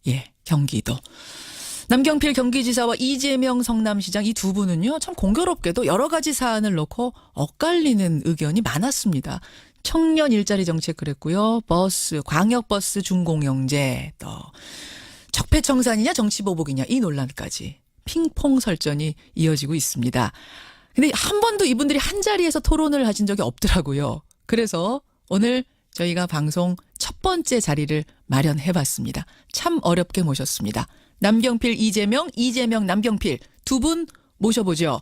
예, 경기도. 남경필 경기지사와 이재명 성남시장 이 두 분은요, 참 공교롭게도 여러 가지 사안을 놓고 엇갈리는 의견이 많았습니다. 청년 일자리 정책 그랬고요. 버스, 광역버스 준공영제, 또 적폐청산이냐 정치보복이냐 이 논란까지 핑퐁 설전이 이어지고 있습니다. 근데 한 번도 이분들이 한 자리에서 토론을 하신 적이 없더라고요. 그래서 오늘 저희가 방송 첫 번째 자리를 마련해봤습니다. 참 어렵게 모셨습니다. 남경필, 이재명, 이재명, 남경필 두 분 모셔보죠.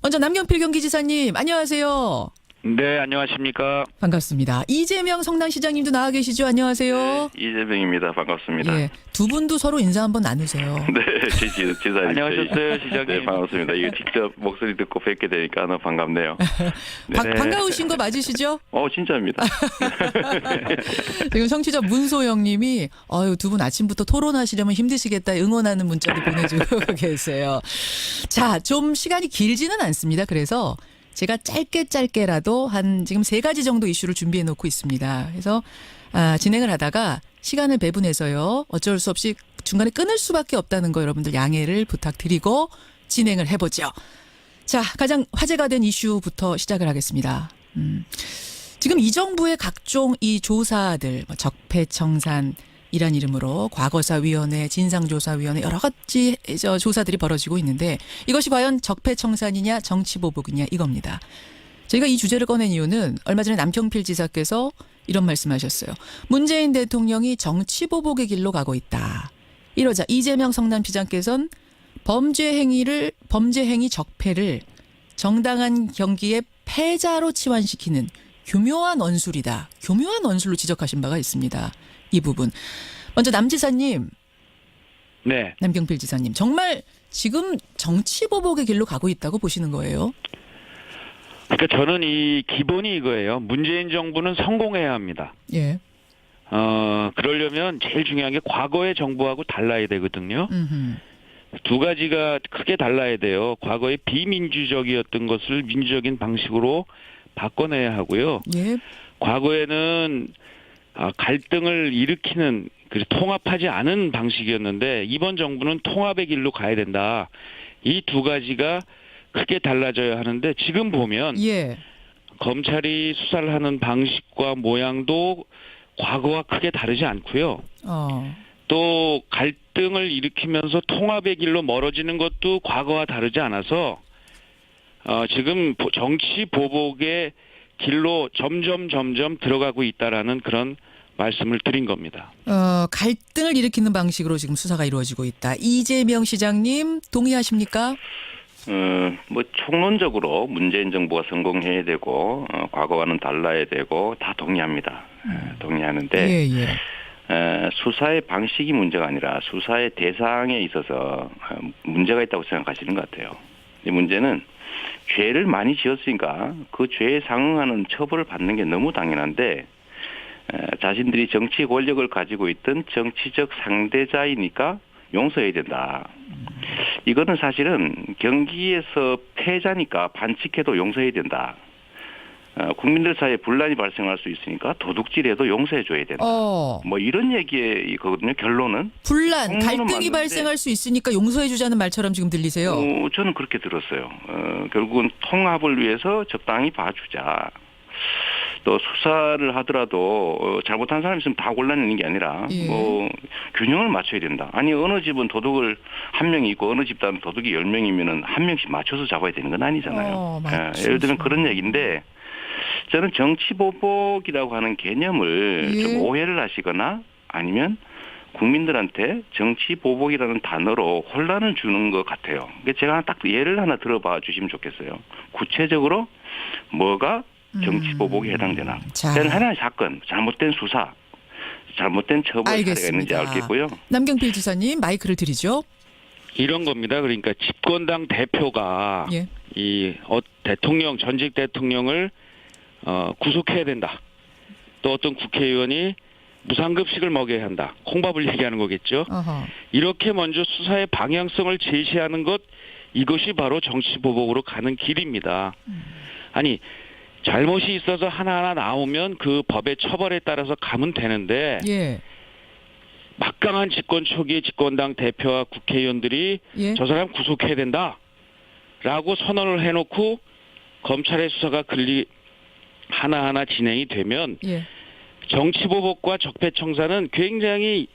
먼저 남경필 경기지사님 안녕하세요. 네, 안녕하십니까. 반갑습니다. 이재명 성남시장님도 나와 계시죠. 안녕하세요. 네, 이재명입니다. 반갑습니다. 예, 두 분도 서로 인사 한번 나누세요. 네, 지사님. 안녕하셨어요, 시장님. 네, 반갑습니다. 이거 직접 목소리 듣고 뵙게 되니까 너무 반갑네요. 네. 반가우신 거 맞으시죠? 진짜입니다. 지금 청취자 문소영님이 두 분 아침부터 토론하시려면 힘드시겠다 응원하는 문자도 보내주고 계세요. 자, 좀 시간이 길지는 않습니다. 그래서 제가 짧게라도 한 지금 3가지 정도 이슈를 준비해 놓고 있습니다. 그래서 진행을 하다가 시간을 배분해서요. 어쩔 수 없이 중간에 끊을 수밖에 없다는 거 여러분들 양해를 부탁드리고 진행을 해보죠. 자, 가장 화제가 된 이슈부터 시작을 하겠습니다. 지금 이 정부의 각종 이 조사들, 적폐청산 이란 이름으로 과거사위원회, 진상조사위원회 여러 가지 조사들이 벌어지고 있는데 이것이 과연 적폐청산이냐 정치보복이냐 이겁니다. 저희가 이 주제를 꺼낸 이유는 얼마 전에 남경필 지사께서 이런 말씀하셨어요. 문재인 대통령이 정치보복의 길로 가고 있다. 이러자 이재명 성남시장께서는 범죄 행위 적폐를 정당한 경기의 패자로 치환시키는 교묘한 언술이다. 교묘한 언술로 지적하신 바가 있습니다. 이 부분. 먼저 남 지사님. 네. 남경필 지사님. 정말 지금 정치보복의 길로 가고 있다고 보시는 거예요? 그러니까 저는 이 기본이 이거예요. 문재인 정부는 성공해야 합니다. 예. 그러려면 제일 중요한 게 과거의 정부하고 달라야 되거든요. 음흠. 두 가지가 크게 달라야 돼요. 과거에 비민주적이었던 것을 민주적인 방식으로 바꿔내야 하고요. 예. 과거에는 갈등을 일으키는 통합하지 않은 방식이었는데 이번 정부는 통합의 길로 가야 된다. 이 두 가지가 크게 달라져야 하는데 지금 보면 예. 검찰이 수사를 하는 방식과 모양도 과거와 크게 다르지 않고요. 또 갈등을 일으키면서 통합의 길로 멀어지는 것도 과거와 다르지 않아서 지금 정치 보복의 길로 점점 들어가고 있다라는 그런 말씀을 드린 겁니다. 갈등을 일으키는 방식으로 지금 수사가 이루어지고 있다. 이재명 시장님 동의하십니까? 총론적으로 문재인 정부가 성공해야 되고 과거와는 달라야 되고 다 동의합니다. 동의하는데 수사의 방식이 문제가 아니라 수사의 대상에 있어서 문제가 있다고 생각하시는 것 같아요. 이 문제는 죄를 많이 지었으니까 그 죄에 상응하는 처벌을 받는 게 너무 당연한데 자신들이 정치 권력을 가지고 있던 정치적 상대자이니까 용서해야 된다. 이거는 사실은 경기에서 패자니까 반칙해도 용서해야 된다. 국민들 사이에 분란이 발생할 수 있으니까 도둑질해도 용서해줘야 된다. 이런 얘기거든요. 결론은. 분란, 갈등이 발생할 수 있으니까 용서해주자는 말처럼 지금 들리세요? 저는 그렇게 들었어요. 결국은 통합을 위해서 적당히 봐주자. 또 수사를 하더라도 잘못한 사람이 있으면 다 골라내는 게 아니라 균형을 맞춰야 된다. 아니 어느 집은 도둑을 1명이 있고 어느 집단은 도둑이 10명이면은 1명씩 맞춰서 잡아야 되는 건 아니잖아요. 예를 들면 그런 얘기인데 저는 정치보복이라고 하는 개념을 좀 오해를 하시거나 아니면 국민들한테 정치보복이라는 단어로 혼란을 주는 것 같아요. 제가 딱 예를 하나 들어봐 주시면 좋겠어요. 구체적으로 뭐가 정치보복에 해당되나. 하나의 사건, 잘못된 수사, 잘못된 처벌 사례가 있는지 알겠고요. 남경필 지사님 마이크를 드리죠. 이런 겁니다. 그러니까 집권당 대표가 대통령, 전직 대통령을 구속해야 된다. 또 어떤 국회의원이 무상급식을 먹여야 한다. 콩밥을 얘기하는 거겠죠. 이렇게 먼저 수사의 방향성을 제시하는 것, 이것이 바로 정치보복으로 가는 길입니다. 아니 잘못이 있어서 하나하나 나오면 그 법의 처벌에 따라서 가면 되는데 막강한 집권 초기에 집권당 대표와 국회의원들이 예. 저 사람 구속해야 된다라고 선언을 해놓고 검찰의 수사가 하나하나 진행이 되면 예. 정치보복과 적폐청산은 굉장히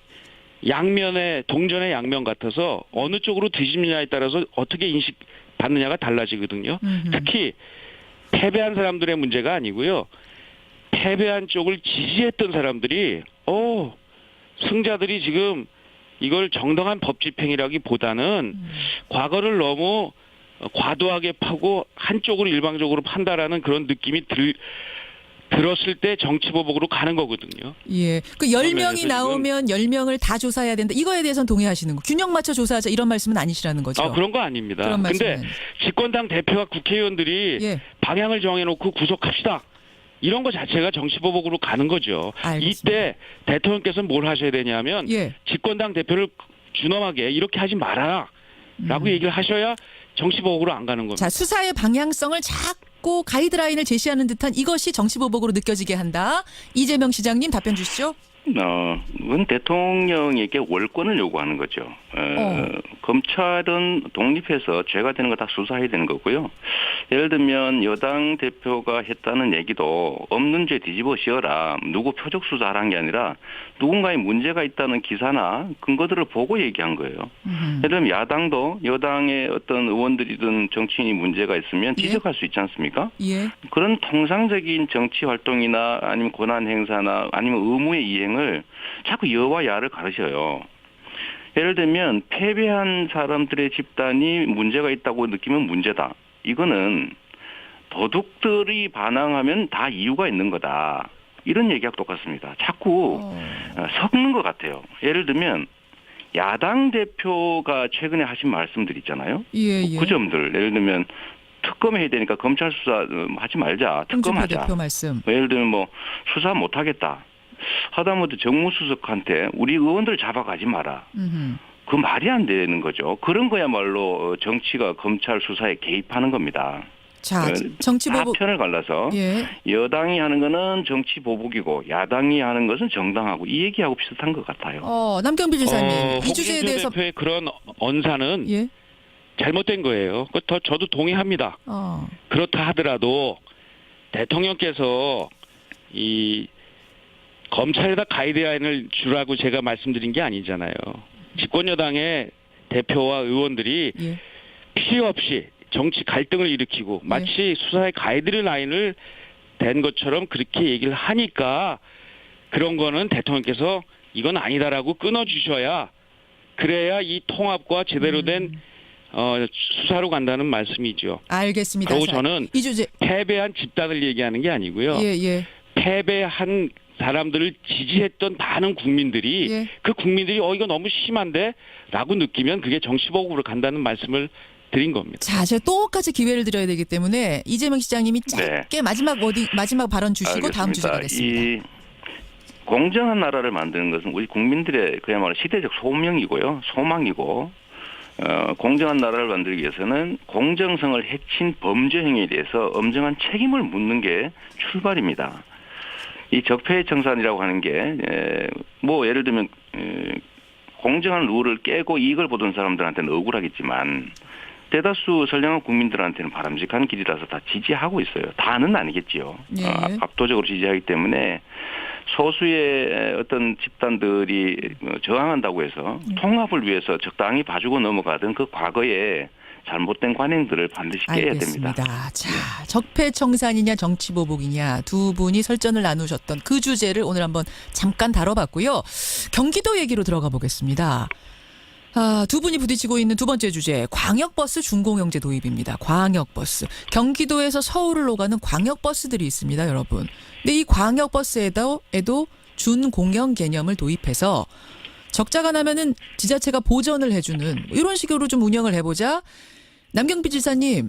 동전의 양면 같아서 어느 쪽으로 뒤집느냐에 따라서 어떻게 인식받느냐가 달라지거든요. 특히 패배한 사람들의 문제가 아니고요. 패배한 쪽을 지지했던 사람들이 승자들이 지금 이걸 정당한 법 집행이라기보다는 과거를 너무 과도하게 파고 한쪽으로 일방적으로 판다라는 그런 느낌이 들었을 때 정치보복으로 가는 거거든요. 예. 그 10명이 나오면 10명을 다 조사해야 된다. 이거에 대해서는 동의하시는 거. 균형 맞춰 조사하자 이런 말씀은 아니시라는 거죠. 그런 거 아닙니다. 그런 근데 말씀은. 집권당 대표와 국회의원들이 예. 방향을 정해놓고 구속합시다. 이런 거 자체가 정치보복으로 가는 거죠. 알겠습니다. 이때 대통령께서는 뭘 하셔야 되냐면 예. 집권당 대표를 준엄하게 이렇게 하지 말아라 라고 얘기를 하셔야 정치보복으로 안 가는 겁니다. 자, 수사의 방향성을 자꾸 가이드라인을 제시하는 듯한 이것이 정치보복으로 느껴지게 한다. 이재명 시장님 답변 주시죠. 그건 대통령에게 월권을 요구하는 거죠. 검찰은 독립해서 죄가 되는 거 다 수사해야 되는 거고요. 예를 들면 여당 대표가 했다는 얘기도 없는 죄 뒤집어 씌워라. 누구 표적 수사하라는 게 아니라 누군가의 문제가 있다는 기사나 근거들을 보고 얘기한 거예요. 예를 들면 야당도 여당의 어떤 의원들이든 정치인이 문제가 있으면 지적할 수 있지 않습니까? 예. 그런 통상적인 정치 활동이나 아니면 권한 행사나 아니면 의무의 이행을 자꾸 여와 야를 가르쳐요. 예를 들면 패배한 사람들의 집단이 문제가 있다고 느끼면 문제다. 이거는 도둑들이 반항하면 다 이유가 있는 거다. 이런 얘기하고 똑같습니다. 자꾸 섞는 것 같아요. 예를 들면 야당 대표가 최근에 하신 말씀들 있잖아요. 예, 예. 그 점들 예를 들면 특검해야 되니까 검찰 수사 하지 말자. 특검하자. 대표 말씀. 예를 들면 뭐 수사 못하겠다. 하다못해 정무수석한테 우리 의원들 잡아가지 마라. 그 말이 안 되는 거죠. 그런 거야말로 정치가 검찰 수사에 개입하는 겁니다. 자, 정치보복. 편을 갈라서 예. 여당이 하는 거는 정치보복이고 야당이 하는 것은 정당하고 이 얘기하고 비슷한 것 같아요. 남경필 지사님 이 주제에 홍준표 대해서 대표의 그런 언사는 예. 잘못된 거예요. 저도 동의합니다. 그렇다 하더라도 대통령께서 이 검찰에다 가이드라인을 주라고 제가 말씀드린 게 아니잖아요. 집권여당의 대표와 의원들이 예. 필요 없이 정치 갈등을 일으키고 마치 수사의 가이드라인을 댄 것처럼 그렇게 얘기를 하니까 그런 거는 대통령께서 이건 아니다라고 끊어주셔야 그래야 이 통합과 제대로 된 수사로 간다는 말씀이죠. 알겠습니다. 그리고 저는 이 주제 패배한 집단을 얘기하는 게 아니고요. 예. 패배한 사람들을 지지했던 많은 국민들이 그 국민들이 이거 너무 심한데 라고 느끼면 그게 정치보복으로 간다는 말씀을 드린 겁니다. 자, 제가 똑같이 기회를 드려야 되기 때문에 이재명 시장님이 짧게 마지막 발언 주시고 알겠습니다. 다음 주제 가겠습니다. 이 공정한 나라를 만드는 것은 우리 국민들의 그야말로 시대적 소명이고요. 소망이고 공정한 나라를 만들기 위해서는 공정성을 해친 범죄 행위에 대해서 엄정한 책임을 묻는 게 출발입니다. 이 적폐청산이라고 하는 게 뭐 예를 들면 공정한 룰을 깨고 이익을 보던 사람들한테는 억울하겠지만 대다수 선량한 국민들한테는 바람직한 길이라서 다 지지하고 있어요. 다는 아니겠지요. 예. 압도적으로 지지하기 때문에 소수의 어떤 집단들이 저항한다고 해서 통합을 위해서 적당히 봐주고 넘어가던 그 과거에 잘못된 관행들을 반드시 깨야 됩니다. 알겠습니다. 자, 적폐청산이냐 정치보복이냐 두 분이 설전을 나누셨던 그 주제를 오늘 한번 잠깐 다뤄봤고요. 경기도 얘기로 들어가 보겠습니다. 두 분이 부딪히고 있는 두 번째 주제, 광역버스 준공영제 도입입니다. 광역버스. 경기도에서 서울을 오가는 광역버스들이 있습니다, 여러분. 근데 이 광역버스에도 준공영 개념을 도입해서 적자가 나면은 지자체가 보전을 해주는 이런 식으로 좀 운영을 해보자. 남경필 지사님.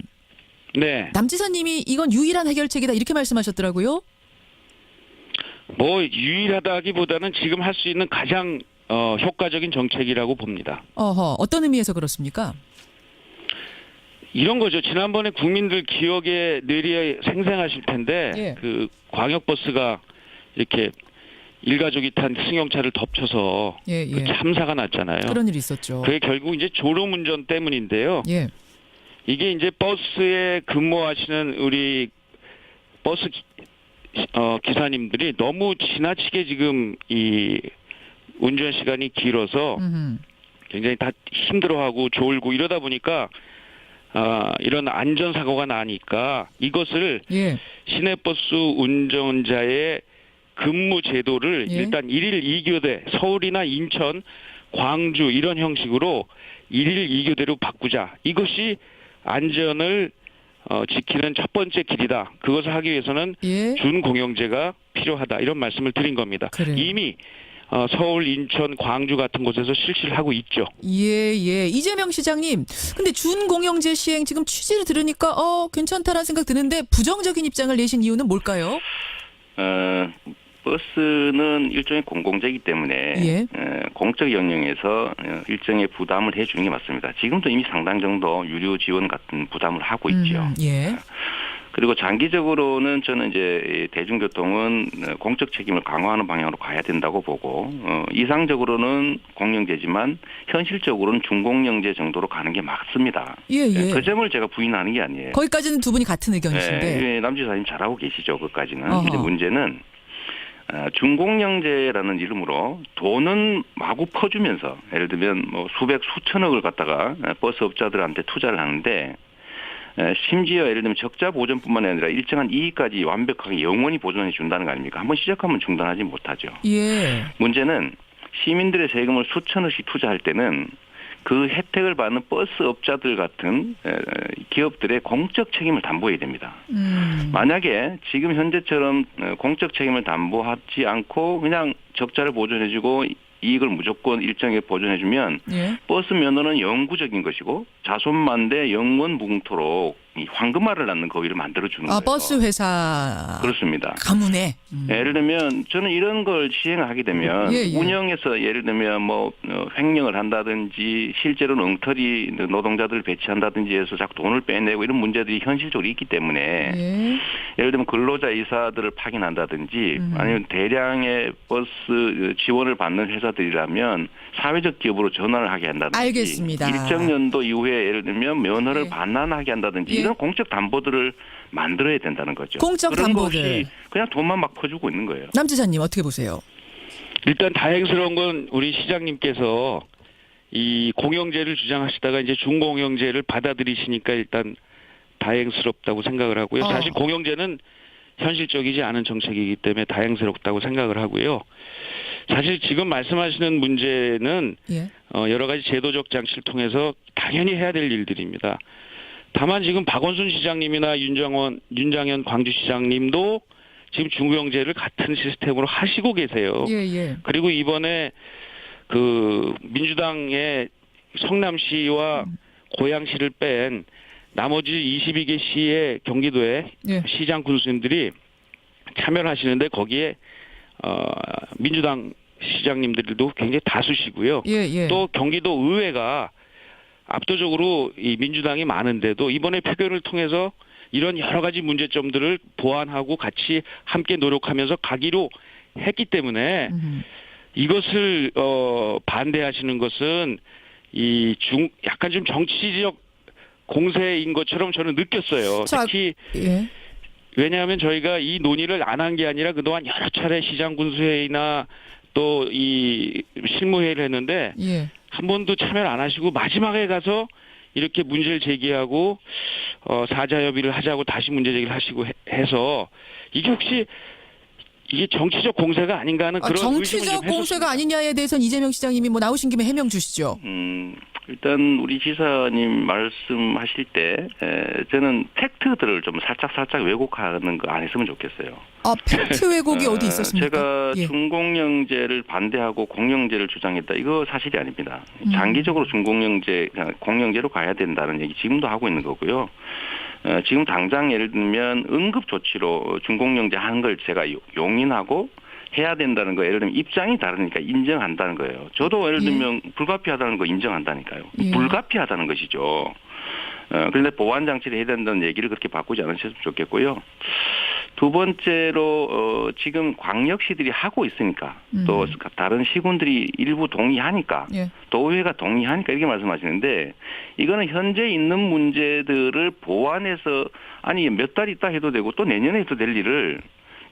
네. 남 지사님이 이건 유일한 해결책이다 이렇게 말씀하셨더라고요. 뭐 유일하다기보다는 지금 할 수 있는 가장 효과적인 정책이라고 봅니다. 어떤 의미에서 그렇습니까? 이런 거죠. 지난번에 국민들 기억에 뇌리에 생생하실 텐데 그 광역버스가 이렇게 일가족이 탄 승용차를 덮쳐서 예, 그 예. 참사가 났잖아요. 그런 일이 있었죠. 그게 결국 이제 졸음운전 때문인데요. 예. 이게 이제 버스에 근무하시는 우리 버스 기사님들이 너무 지나치게 지금 이 운전 시간이 길어서 음흠. 굉장히 다 힘들어하고 졸고 이러다 보니까 이런 안전사고가 나니까 이것을 예. 시내버스 운전자의 근무 제도를 예. 일단 1일 2교대 서울이나 인천, 광주 이런 형식으로 1일 2교대로 바꾸자. 이것이 안전을 지키는 첫 번째 길이다. 그것을 하기 위해서는 예. 준공영제가 필요하다. 이런 말씀을 드린 겁니다. 그래요. 이미 서울, 인천, 광주 같은 곳에서 실시를 하고 있죠. 예, 예. 이재명 시장님, 근데 준공영제 시행 지금 취지를 들으니까 괜찮다라는 생각 드는데 부정적인 입장을 내신 이유는 뭘까요? 버스는 일종의 공공재이기 때문에 예. 공적 영역에서 일정의 부담을 해주는 게 맞습니다. 지금도 이미 상당 정도 유료 지원 같은 부담을 하고 있죠. 예. 그리고 장기적으로는 저는 이제 대중교통은 공적 책임을 강화하는 방향으로 가야 된다고 보고 이상적으로는 공영제지만 현실적으로는 준공영제 정도로 가는 게 맞습니다. 예, 예. 그 점을 제가 부인하는 게 아니에요. 거기까지는 두 분이 같은 의견이신데. 남 지사님 잘하고 계시죠. 그까지는. 어허. 이제 문제는 준공영제라는 이름으로 돈은 마구 퍼주면서 예를 들면 뭐 수백 수천억을 갖다가 버스 업자들한테 투자를 하는데 심지어 예를 들면 적자 보전뿐만 아니라 일정한 이익까지 완벽하게 영원히 보존해 준다는 거 아닙니까? 한번 시작하면 중단하지 못하죠. 예. 문제는 시민들의 세금을 수천억씩 투자할 때는 그 혜택을 받는 버스 업자들 같은 기업들의 공적 책임을 담보해야 됩니다. 만약에 지금 현재처럼 공적 책임을 담보하지 않고 그냥 적자를 보존해주고 이익을 무조건 일정에 보존해주면 예. 버스 면허는 영구적인 것이고 자손만대 영원 무궁토록 이 황금알을 낳는 거위를 만들어주는 거예요. 버스 회사. 그렇습니다. 가문에. 예를 들면 저는 이런 걸 시행하게 되면 예, 예. 운영에서 예를 들면 뭐 횡령을 한다든지 실제로는 엉터리 노동자들을 배치한다든지 해서 자꾸 돈을 빼내고 이런 문제들이 현실적으로 있기 때문에 예. 예를 들면 근로자 이사들을 파견한다든지 아니면 대량의 버스 지원을 받는 회사들이라면 사회적 기업으로 전환을 하게 한다든지 알겠습니다. 일정 연도 이후에 예를 들면 면허를 예. 반환하게 한다든지 예. 이런 공적 담보들을 만들어야 된다는 거죠. 공적 그런 거 담보들. 없이 그냥 돈만 막 퍼주고 있는 거예요. 남 지사님 어떻게 보세요? 일단 다행스러운 건 우리 시장님께서 이 공영제를 주장하시다가 이제 준공영제를 받아들이시니까 일단 다행스럽다고 생각을 하고요. 사실 공영제는 현실적이지 않은 정책이기 때문에 다행스럽다고 생각을 하고요. 사실 지금 말씀하시는 문제는 예. 여러 가지 제도적 장치를 통해서 당연히 해야 될 일들입니다. 다만 지금 박원순 시장님이나 윤장현 광주시장님도 지금 준공영제를 같은 시스템으로 하시고 계세요. 예, 예. 그리고 이번에 그 민주당의 성남시와 고양시를 뺀 나머지 22개 시의 경기도의 예. 시장 군수님들이 참여를 하시는데 거기에 민주당 시장님들도 굉장히 다수시고요. 예, 예. 또 경기도 의회가 압도적으로 이 민주당이 많은데도 이번에 표결을 통해서 이런 여러 가지 문제점들을 보완하고 같이 함께 노력하면서 가기로 했기 때문에 이것을 반대하시는 것은 약간 좀 정치적 공세인 것처럼 저는 느꼈어요. 자, 특히 예. 왜냐하면 저희가 이 논의를 안 한 게 아니라 그동안 여러 차례 시장 군수회의나 또 이 실무회의를 했는데 예. 한 번도 참여를 안 하시고 마지막에 가서 이렇게 문제를 제기하고 사자협의를 하자고 다시 문제 제기를 하시고 해서 이게 혹시 이게 정치적 공세가 아닌가 하는 그런 의심을 정치적 좀 공세가 했었습니다. 아니냐에 대해서는 이재명 시장님이 뭐 나오신 김에 해명 주시죠. 일단 우리 지사님 말씀하실 때 저는 팩트들을 좀 살짝 왜곡하는 거 안 했으면 좋겠어요. 팩트 왜곡이 어디 있었습니까? 제가 예. 준공영제를 반대하고 공영제를 주장했다. 이거 사실이 아닙니다. 장기적으로 공영제로 가야 된다는 얘기 지금도 하고 있는 거고요. 지금 당장 예를 들면 응급조치로 준공영제 하는 걸 제가 용인하고 해야 된다는 거 예를 들면 입장이 다르니까 인정한다는 거예요. 저도 예를 들면 불가피하다는 거 인정한다니까요. 예. 불가피하다는 것이죠. 그런데 보완 장치를 해야 된다는 얘기를 그렇게 바꾸지 않으셨으면 좋겠고요. 두 번째로 지금 광역시들이 하고 있으니까 또 다른 시군들이 일부 동의하니까 예. 도의회가 동의하니까 이렇게 말씀하시는데 이거는 현재 있는 문제들을 보완해서 아니 몇 달 있다 해도 되고 또 내년에 해도 될 일을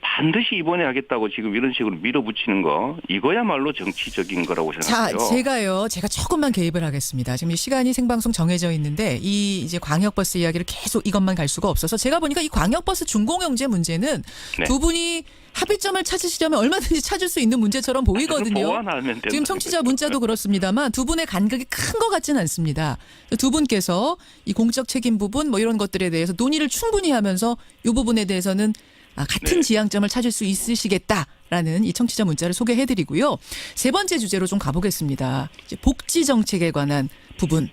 반드시 이번에 하겠다고 지금 이런 식으로 밀어붙이는 거 이거야말로 정치적인 거라고 자, 생각해요. 제가 조금만 개입을 하겠습니다. 지금 이 시간이 생방송 정해져 있는데 이 이제 광역버스 이야기를 계속 이것만 갈 수가 없어서 제가 보니까 이 광역버스 준공영제 문제는 네. 두 분이 합의점을 찾으시려면 얼마든지 찾을 수 있는 문제처럼 보이거든요. 보완하면 지금 청취자 문자도 그렇습니다만 두 분의 간극이 큰 것 같지는 않습니다. 두 분께서 이 공적 책임 부분 뭐 이런 것들에 대해서 논의를 충분히 하면서 이 부분에 대해서는 같은 네. 지향점을 찾을 수 있으시겠다라는 이 청취자 문자를 소개해드리고요. 세 번째 주제로 좀 가보겠습니다. 이제 복지 정책에 관한 부분.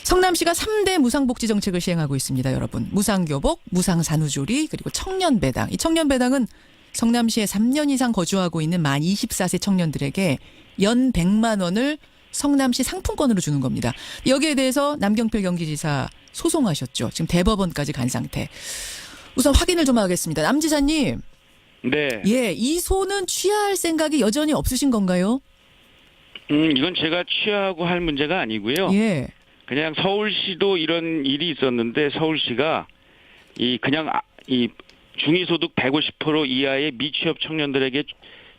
성남시가 3대 무상복지 정책을 시행하고 있습니다. 여러분. 무상교복, 무상산후조리 그리고 청년배당. 이 청년배당은 성남시에 3년 이상 거주하고 있는 만 24세 청년들에게 연 100만 원을 성남시 상품권으로 주는 겁니다. 여기에 대해서 남경필 경기지사 소송하셨죠. 지금 대법원까지 간 상태. 우선 확인을 좀 하겠습니다. 남 지사님. 네. 예, 이 소는 취하할 생각이 여전히 없으신 건가요? 이건 제가 취하고 할 문제가 아니고요. 예. 그냥 서울시도 이런 일이 있었는데 서울시가 이 중위소득 150% 이하의 미취업 청년들에게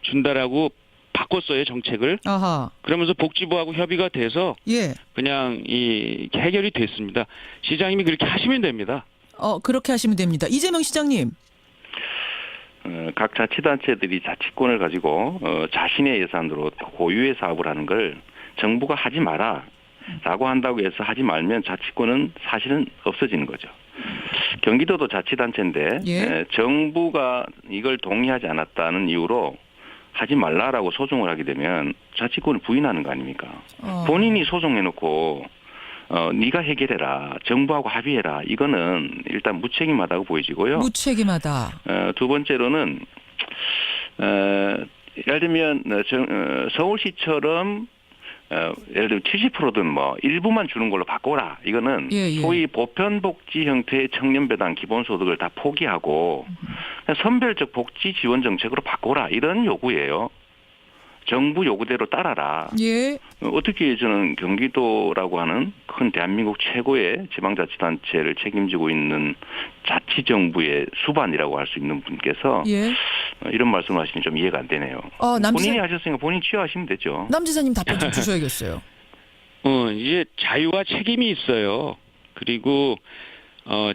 준다라고 바꿨어요, 정책을. 아하. 그러면서 복지부하고 협의가 돼서 예. 그냥 이 해결이 됐습니다. 시장님이 그렇게 하시면 됩니다. 그렇게 하시면 됩니다. 이재명 시장님. 각 자치단체들이 자치권을 가지고 자신의 예산으로 고유의 사업을 하는 걸 정부가 하지 마라라고 한다고 해서 하지 말면 자치권은 사실은 없어지는 거죠. 경기도도 자치단체인데 예. 정부가 이걸 동의하지 않았다는 이유로 하지 말라라고 소송을 하게 되면 자치권을 부인하는 거 아닙니까? 본인이 소송해놓고 네가 해결해라. 정부하고 합의해라. 이거는 일단 무책임하다고 보여지고요. 무책임하다. 두 번째로는 예를 들면 서울시처럼 예를 들면 70%든 뭐 일부만 주는 걸로 바꿔라. 이거는 예. 소위 보편복지 형태의 청년배당 기본소득을 다 포기하고 선별적 복지 지원 정책으로 바꿔라. 이런 요구예요. 정부 요구대로 따라라. 예. 어떻게 저는 경기도라고 하는 큰 대한민국 최고의 지방자치단체를 책임지고 있는 자치정부의 수반이라고 할 수 있는 분께서 예. 이런 말씀을 하시니 좀 이해가 안 되네요. 본인이 하셨으니까 본인 취하하시면 되죠. 남 지사님 답변 좀 주셔야겠어요. 이제 자유와 책임이 있어요. 그리고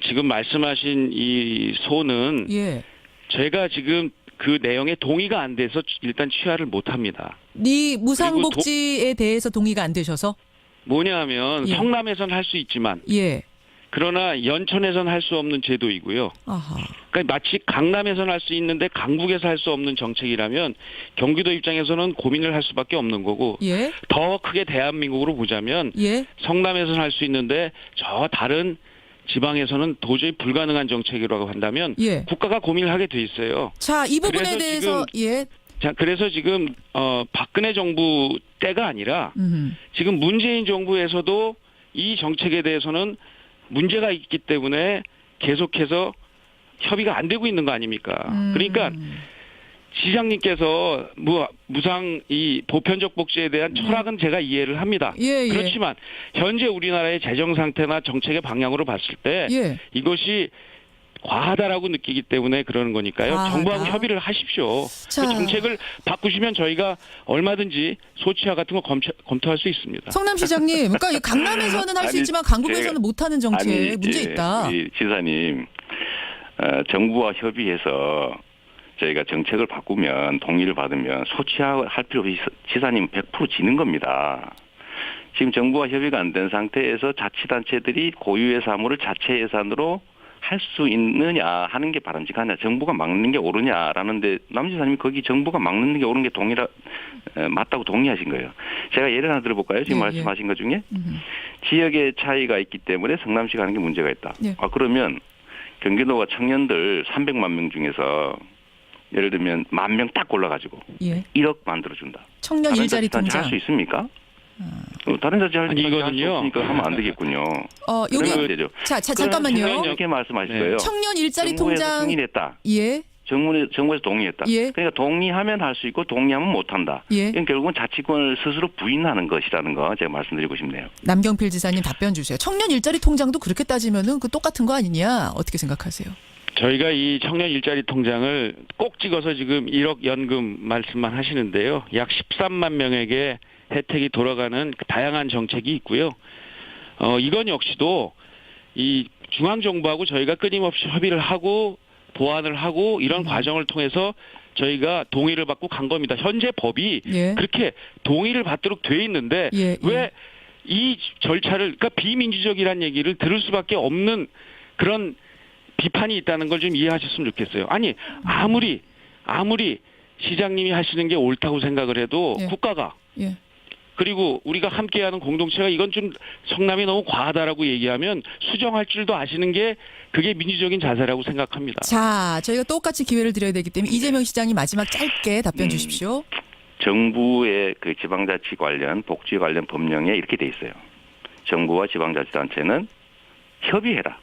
지금 말씀하신 이 소는 예. 제가 지금 그 내용에 동의가 안 돼서 일단 취하를 못 합니다. 네 무상복지에 대해서 동의가 안 되셔서? 뭐냐면 예. 성남에선 할 수 있지만 예. 그러나 연천에선 할 수 없는 제도이고요. 아하. 그러니까 마치 강남에선 할 수 있는데 강북에서 할 수 없는 정책이라면 경기도 입장에서는 고민을 할 수밖에 없는 거고 예. 더 크게 대한민국으로 보자면 예. 성남에서는 할 수 있는데 저 다른 지방에서는 도저히 불가능한 정책이라고 한다면 예. 국가가 고민을 하게 돼 있어요. 자, 이 부분에 그래서 대해서 예. 자, 그래서 지금 박근혜 정부 때가 아니라 지금 문재인 정부에서도 이 정책에 대해서는 문제가 있기 때문에 계속해서 협의가 안 되고 있는 거 아닙니까? 그러니까 시장님께서 무상 이 보편적 복지에 대한 철학은 제가 이해를 합니다. 예. 그렇지만 현재 우리나라의 재정 상태나 정책의 방향으로 봤을 때 예. 이것이 과하다라고 느끼기 때문에 그러는 거니까요. 과하다. 정부하고 협의를 하십시오. 자. 그 정책을 바꾸시면 저희가 얼마든지 소치화 같은 거 검토할 수 있습니다. 성남시장님, 그러니까 이 강남에서는 할 수 아니, 있지만 강북에서는 못하는 정책 문제 있다. 우리 지사님, 정부와 협의해서 저희가 정책을 바꾸면 동의를 받으면 소치할 필요 없이 지사님 100% 지는 겁니다. 지금 정부와 협의가 안 된 상태에서 자치단체들이 고유의 사무를 자체 예산으로 할 수 있느냐 하는 게 바람직하냐, 정부가 막는 게 옳으냐라는데 남 지사님이 거기 정부가 막는 게 옳은 게 맞다고 동의하신 거예요. 제가 예를 하나 들어볼까요? 지금 예, 말씀하신 것 중에 지역의 차이가 있기 때문에 성남시가 하는 게 문제가 있다. 예. 그러면 경기도가 청년들 300만 명 중에서 예를 들면 10,000명 딱 골라가지고 예. 1억 만들어준다. 청년 일자리 통장. 할 수 있습니까? 다른 자치 할 아니, 수 이거는요. 없으니까 하면 안 되겠군요. 여기 그러면 되죠. 자 잠깐만요. 이렇게 말씀하실 네. 거예요. 청년 일자리 정부에서 통장 승인했다. 예. 정부에서 동의했다. 예. 그러니까 동의하면 할 수 있고 동의하면 못한다. 예. 이건 결국은 자치권을 스스로 부인하는 것이라는 거 제가 말씀드리고 싶네요. 남경필 지사님 답변 주세요. 청년 일자리 통장도 그렇게 따지면은 그 똑같은 거 아니냐? 어떻게 생각하세요? 저희가 이 청년 일자리 통장을 꼭 찍어서 지금 1억 연금 말씀만 하시는데요. 약 13만 명에게 혜택이 돌아가는 다양한 정책이 있고요. 이건 역시도 이 중앙정부하고 저희가 끊임없이 협의를 하고 보완을 하고 이런 과정을 통해서 저희가 동의를 받고 간 겁니다. 현재 법이 예. 그렇게 동의를 받도록 돼 있는데 예, 예. 왜 이 절차를 그러니까 비민주적이라는 얘기를 들을 수밖에 없는 그런 비판이 있다는 걸 좀 이해하셨으면 좋겠어요. 아니 아무리 시장님이 하시는 게 옳다고 생각을 해도 예. 국가가 예. 그리고 우리가 함께하는 공동체가 이건 좀 성남이 너무 과하다라고 얘기하면 수정할 줄도 아시는 게 그게 민주적인 자세라고 생각합니다. 자, 저희가 똑같이 기회를 드려야 되기 때문에 이재명 시장님 마지막 짧게 답변 주십시오. 정부의 그 지방자치 관련 복지 관련 법령에 이렇게 돼 있어요. 정부와 지방자치단체는 협의해라.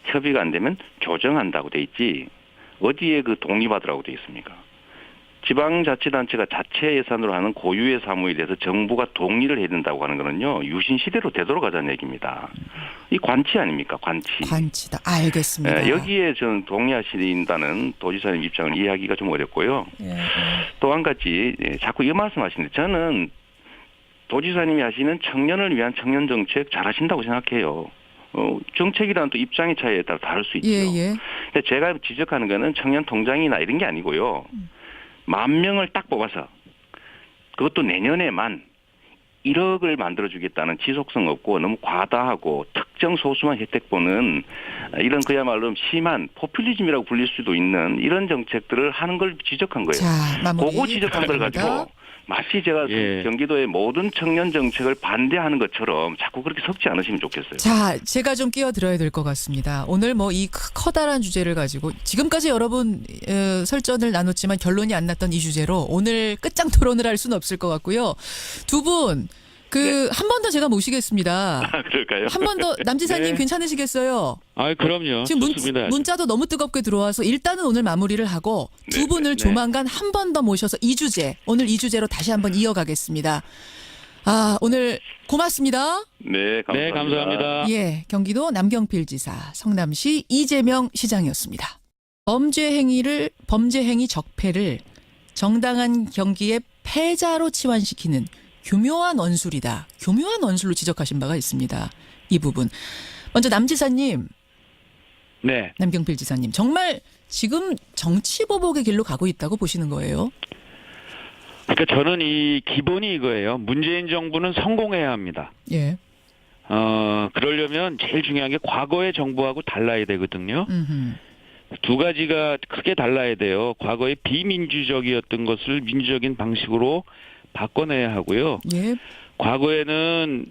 협의가 안 되면 조정한다고 돼 있지 어디에 그 독립하더라고 돼 있습니까? 지방자치단체가 자체 예산으로 하는 고유의 사무에 대해서 정부가 동의를 해야 된다고 하는 거는요. 유신 시대로 되돌아가자는 얘기입니다. 이 관치 아닙니까? 관치다. 알겠습니다. 여기에 저는 동의하신다는 도지사님 입장을 이해하기가 좀 어렵고요. 예. 또 한 가지 자꾸 이 말씀하시는데 저는 도지사님이 하시는 청년을 위한 청년 정책 잘하신다고 생각해요. 정책이란 또 입장의 차이에 따라 다를 수 있죠. 예. 근데 제가 지적하는 거는 청년 통장이나 이런 게 아니고요. 10,000명을 딱 뽑아서 그것도 내년에만 1억을 만들어주겠다는 지속성 없고 너무 과다하고 특정 소수만 혜택 보는 이런 그야말로 심한 포퓰리즘이라고 불릴 수도 있는 이런 정책들을 하는 걸 지적한 거예요. 자, 마무리. 그거 지적한 걸 가지고 마치 제가 예. 경기도의 모든 청년 정책을 반대하는 것처럼 자꾸 그렇게 섞지 않으시면 좋겠어요. 자, 제가 좀 끼어들어야 될 것 같습니다. 오늘 뭐 이 커다란 주제를 가지고 지금까지 여러분 설전을 나눴지만 결론이 안 났던 이 주제로 오늘 끝장 토론을 할 수는 없을 것 같고요. 두 분 한 번 더 제가 모시겠습니다. 그럴까요? 한 번 더 남지사님 네. 괜찮으시겠어요? 그럼요. 지금 좋습니다. 문자도 너무 뜨겁게 들어와서 일단은 오늘 마무리를 하고 두 네, 분을 네. 조만간 한 번 더 모셔서 오늘 이 주제로 다시 한번 이어가겠습니다. 오늘 고맙습니다. 네, 감사합니다. 네, 감사합니다. 예, 경기도 남경필 지사, 성남시 이재명 시장이었습니다. 범죄 행위 적폐를 정당한 경기의 패자로 치환시키는 교묘한 원술이다. 교묘한 원술로 지적하신 바가 있습니다. 이 부분. 먼저 남 지사님, 네. 남경필 지사님, 정말 지금 정치 보복의 길로 가고 있다고 보시는 거예요? 그러니까 저는 이 기본이 이거예요. 문재인 정부는 성공해야 합니다. 예. 그러려면 제일 중요한 게 과거의 정부하고 달라야 되거든요. 음흠. 두 가지가 크게 달라야 돼요. 과거에 비민주적이었던 것을 민주적인 방식으로 바꿔내야 하고요. 예. 과거에는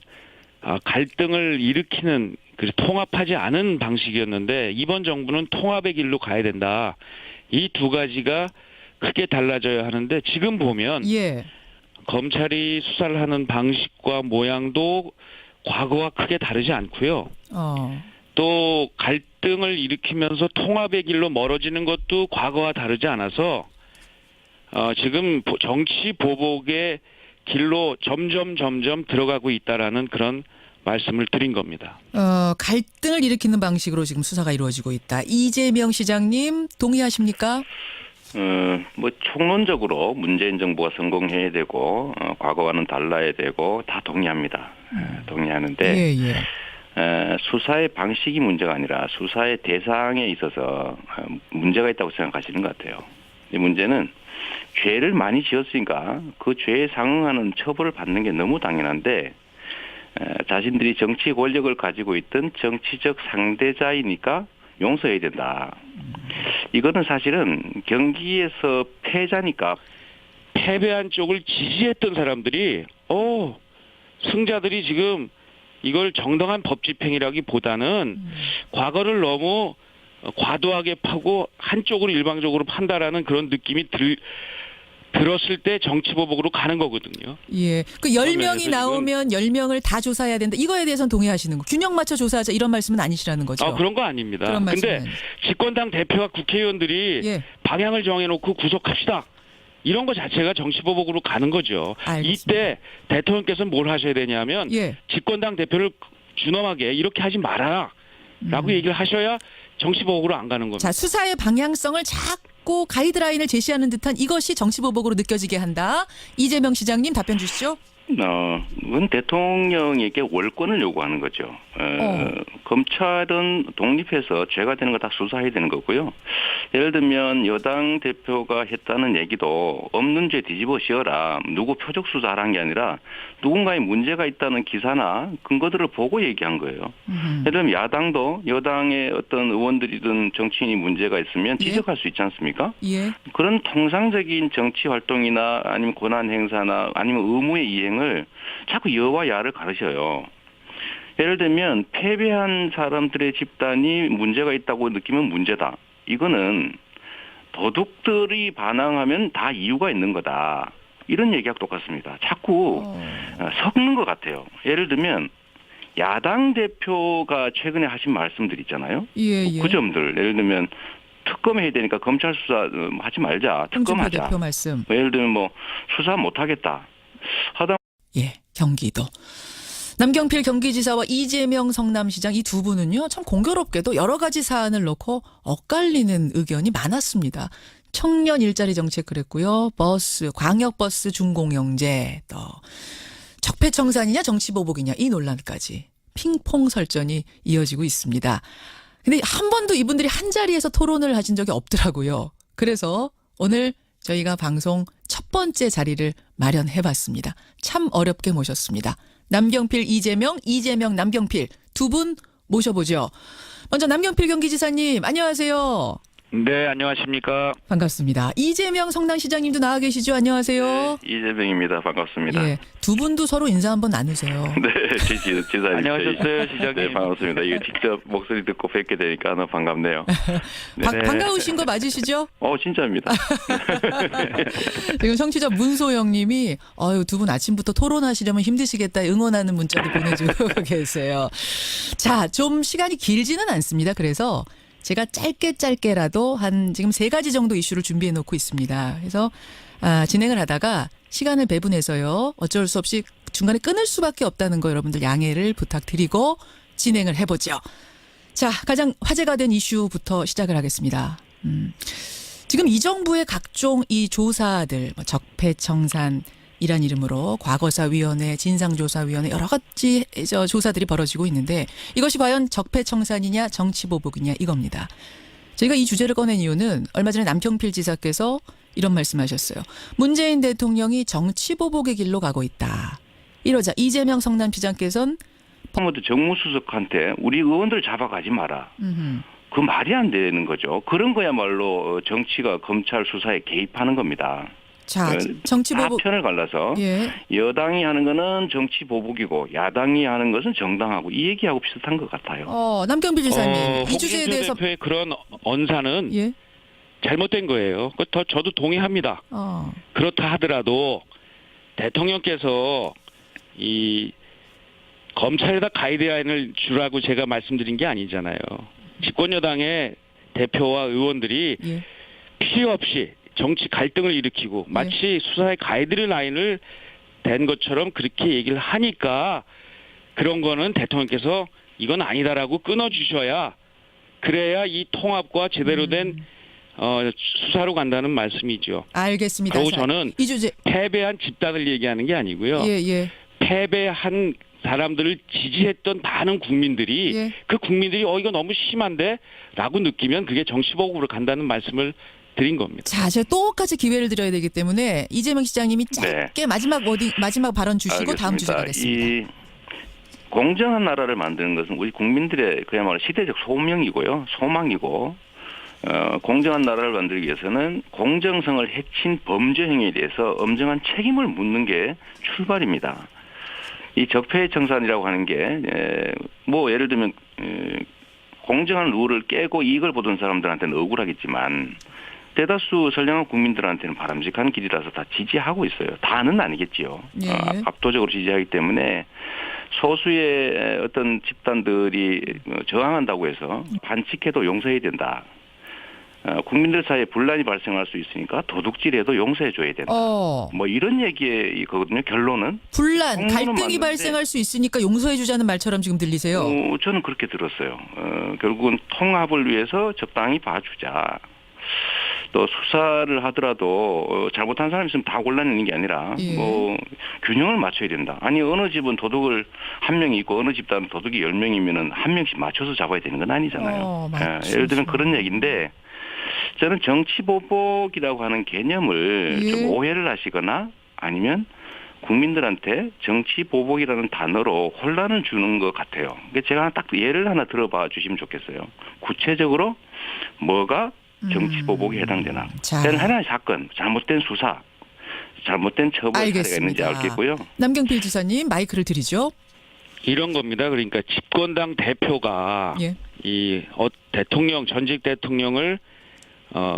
갈등을 일으키는 통합하지 않은 방식이었는데 이번 정부는 통합의 길로 가야 된다. 이 두 가지가 크게 달라져야 하는데 지금 보면 예. 검찰이 수사를 하는 방식과 모양도 과거와 크게 다르지 않고요. 또 갈등을 일으키면서 통합의 길로 멀어지는 것도 과거와 다르지 않아서 지금 정치 보복의 길로 점점 들어가고 있다라는 그런 말씀을 드린 겁니다. 갈등을 일으키는 방식으로 지금 수사가 이루어지고 있다. 이재명 시장님 동의하십니까? 뭐 총론적으로 문재인 정부가 성공해야 되고 과거와는 달라야 되고 다 동의합니다. 동의하는데 예. 수사의 방식이 문제가 아니라 수사의 대상에 있어서 문제가 있다고 생각하시는 것 같아요. 이 문제는 죄를 많이 지었으니까 그 죄에 상응하는 처벌을 받는 게 너무 당연한데 자신들이 정치 권력을 가지고 있던 정치적 상대자이니까 용서해야 된다. 이거는 사실은 경기에서 패자니까 패배한 쪽을 지지했던 사람들이 승자들이 지금 이걸 정당한 법 집행이라기보다는 과거를 너무 과도하게 파고 한쪽으로 일방적으로 판다라는 그런 느낌이 들었을 때 정치보복으로 가는 거거든요. 예. 그 그런 10명이 면에서 나오면 10명을 다 조사해야 된다. 이거에 대해서는 동의하시는 거. 균형 맞춰 조사하자 이런 말씀은 아니시라는 거죠. 그런 거 아닙니다. 그런 말씀은 근데 아니죠. 집권당 대표와 국회의원들이 예. 방향을 정해놓고 구속합시다. 이런 거 자체가 정치보복으로 가는 거죠. 알겠습니다. 이때 대통령께서는 뭘 하셔야 되냐면 예. 집권당 대표를 준엄하게 이렇게 하지 마라 라고 얘기를 하셔야 정치보복으로 안 가는 겁니다. 자, 수사의 방향성을 자꾸 가이드라인을 제시하는 듯한 이것이 정치보복으로 느껴지게 한다. 이재명 시장님 답변 주시죠. 그건 대통령에게 월권을 요구하는 거죠. 검찰은 독립해서 죄가 되는 거 다 수사해야 되는 거고요. 예를 들면 여당 대표가 했다는 얘기도 없는 죄 뒤집어 씌워라. 누구 표적 수사하라는 게 아니라 누군가의 문제가 있다는 기사나 근거들을 보고 얘기한 거예요. 예를 들면 야당도 여당의 어떤 의원들이든 정치인이 문제가 있으면 지적할 수 있지 않습니까? 예. 그런 통상적인 정치 활동이나 아니면 권한 행사나 아니면 의무의 이행을 자꾸 여와 야를 가르쳐요. 예를 들면 패배한 사람들의 집단이 문제가 있다고 느끼면 문제다. 이거는 도둑들이 반항하면 다 이유가 있는 거다. 이런 얘기하고 똑같습니다. 자꾸 섞는 것 같아요. 예를 들면 야당 대표가 최근에 하신 말씀들 있잖아요. 예, 예. 그 점들 예를 들면 특검해야 되니까 검찰 수사 하지 말자. 특검하자. 대표 말씀. 예를 들면 뭐 수사 못하겠다. 하다 예, 경기도. 남경필 경기지사와 이재명 성남시장 이 두 분은요, 참 공교롭게도 여러 가지 사안을 놓고 엇갈리는 의견이 많았습니다. 청년 일자리 정책 그랬고요. 버스, 광역버스 준공영제, 또 적폐청산이냐 정치보복이냐 이 논란까지 핑퐁 설전이 이어지고 있습니다. 근데 한 번도 이분들이 한 자리에서 토론을 하신 적이 없더라고요. 그래서 오늘 저희가 방송 첫 번째 자리를 마련해봤습니다. 참 어렵게 모셨습니다. 남경필, 이재명, 이재명, 남경필 두 분 모셔보죠. 먼저 남경필 경기지사님 안녕하세요. 네, 안녕하십니까. 반갑습니다. 이재명 성남시장님도 나와 계시죠. 안녕하세요. 이재명입니다. 반갑습니다. 예, 두 분도 서로 인사 한번 나누세요. 네, 지사님. 안녕하셨어요, 시장님. 네, 반갑습니다. 이거 직접 목소리 듣고 뵙게 되니까 너무 반갑네요. 네. 반가우신 거 맞으시죠? 진짜입니다. 지금 청취자 문소영님이 두 분 아침부터 토론하시려면 힘드시겠다 응원하는 문자를 보내주고 계세요. 자, 좀 시간이 길지는 않습니다. 그래서 제가 짧게라도 한 지금 3가지 정도 이슈를 준비해 놓고 있습니다. 그래서 진행을 하다가 시간을 배분해서요. 어쩔 수 없이 중간에 끊을 수밖에 없다는 거 여러분들 양해를 부탁드리고 진행을 해보죠. 자, 가장 화제가 된 이슈부터 시작을 하겠습니다. 지금 이 정부의 각종 이 조사들, 적폐청산 이란 이름으로 과거사위원회, 진상조사위원회 여러 가지 조사들이 벌어지고 있는데 이것이 과연 적폐청산이냐 정치보복이냐 이겁니다. 저희가 이 주제를 꺼낸 이유는 얼마 전에 남경필 지사께서 이런 말씀하셨어요. 문재인 대통령이 정치보복의 길로 가고 있다. 이러자 이재명 성남시장께서는 모두 정무수석한테 우리 의원들 잡아가지 마라. 그 말이 안 되는 거죠. 그런 거야말로 정치가 검찰 수사에 개입하는 겁니다. 자, 정치보복 편을 갈라서 예. 여당이 하는 거는 정치보복이고 야당이 하는 것은 정당하고 이 얘기하고 비슷한 것 같아요. 남경필 지사님 이 주제에 대해서 대표의 그런 언사는 예. 잘못된 거예요. 저도 동의합니다. 그렇다 하더라도 대통령께서 이 검찰에다 가이드라인을 주라고 제가 말씀드린 게 아니잖아요. 집권 여당의 대표와 의원들이 예. 필요 없이 정치 갈등을 일으키고 마치 수사의 가이드라인을 댄 것처럼 그렇게 얘기를 하니까 그런 거는 대통령께서 이건 아니다라고 끊어주셔야 그래야 이 통합과 제대로 된 수사로 간다는 말씀이죠. 알겠습니다. 그리고 저는 이 주제 패배한 집단을 얘기하는 게 아니고요. 예. 패배한 사람들을 지지했던 많은 국민들이 그 국민들이 이거 너무 심한데 라고 느끼면 그게 정치보복으로 간다는 말씀을 드린 겁니다. 자, 제가 똑같이 기회를 드려야 되기 때문에 이재명 시장님이 짧게 마지막 발언 주시고 알겠습니다. 다음 주제 가겠습니다. 이 공정한 나라를 만드는 것은 우리 국민들의 그야말로 시대적 소명이고요. 소망이고 공정한 나라를 만들기 위해서는 공정성을 해친 범죄 행위에 대해서 엄정한 책임을 묻는 게 출발입니다. 이 적폐청산이라고 하는 게 뭐 예를 들면 공정한 룰을 깨고 이익을 보던 사람들한테는 억울하겠지만 대다수 선량한 국민들한테는 바람직한 길이라서 다 지지하고 있어요. 다는 아니겠지요. 예. 압도적으로 지지하기 때문에 소수의 어떤 집단들이 저항한다고 해서 반칙해도 용서해야 된다. 국민들 사이에 분란이 발생할 수 있으니까 도둑질해도 용서해줘야 된다. 뭐 이런 얘기거든요. 결론은. 분란, 갈등이 맞는데, 발생할 수 있으니까 용서해주자는 말처럼 지금 들리세요. 저는 그렇게 들었어요. 결국은 통합을 위해서 적당히 봐주자. 또 수사를 하더라도 잘못한 사람이 있으면 다 골라내는 게 아니라 예. 뭐 균형을 맞춰야 된다. 아니 어느 집은 도둑을 한 명이 있고 어느 집단은 도둑이 10명이면은 한 명씩 맞춰서 잡아야 되는 건 아니잖아요. 예를 들면 그런 얘기인데 저는 정치보복이라고 하는 개념을 예. 좀 오해를 하시거나 아니면 국민들한테 정치보복이라는 단어로 혼란을 주는 것 같아요. 제가 딱 예를 하나 들어봐 주시면 좋겠어요. 구체적으로 뭐가 정치보복에 해당되나. 자. 때는 하나의 사건, 잘못된 수사, 잘못된 처벌 사례가 있는지 알겠습니다. 알겠고요. 남경필 지사님 마이크를 드리죠. 이런 겁니다. 그러니까 집권당 대표가 예. 대통령 전직 대통령을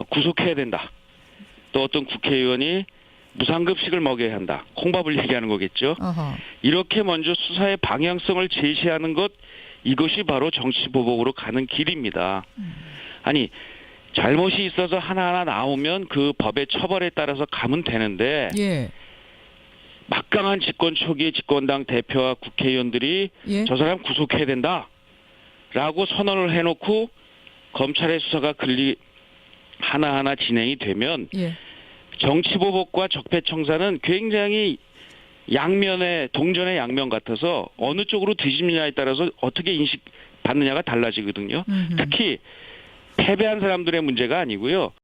구속해야 된다. 또 어떤 국회의원이 무상급식을 먹여야 한다. 콩밥을 얘기하는 거겠죠. 어허. 이렇게 먼저 수사의 방향성을 제시하는 것, 이것이 바로 정치보복으로 가는 길입니다. 아니 잘못이 있어서 하나하나 나오면 그 법의 처벌에 따라서 가면 되는데 예. 막강한 집권 초기의 집권당 대표와 국회의원들이 예. 저 사람 구속해야 된다라고 선언을 해놓고 검찰의 수사가 하나하나 진행이 되면 예. 정치보복과 적폐청산은 굉장히 동전의 양면 같아서 어느 쪽으로 뒤집느냐에 따라서 어떻게 인식받느냐가 달라지거든요. 특히 패배한 사람들의 문제가 아니고요.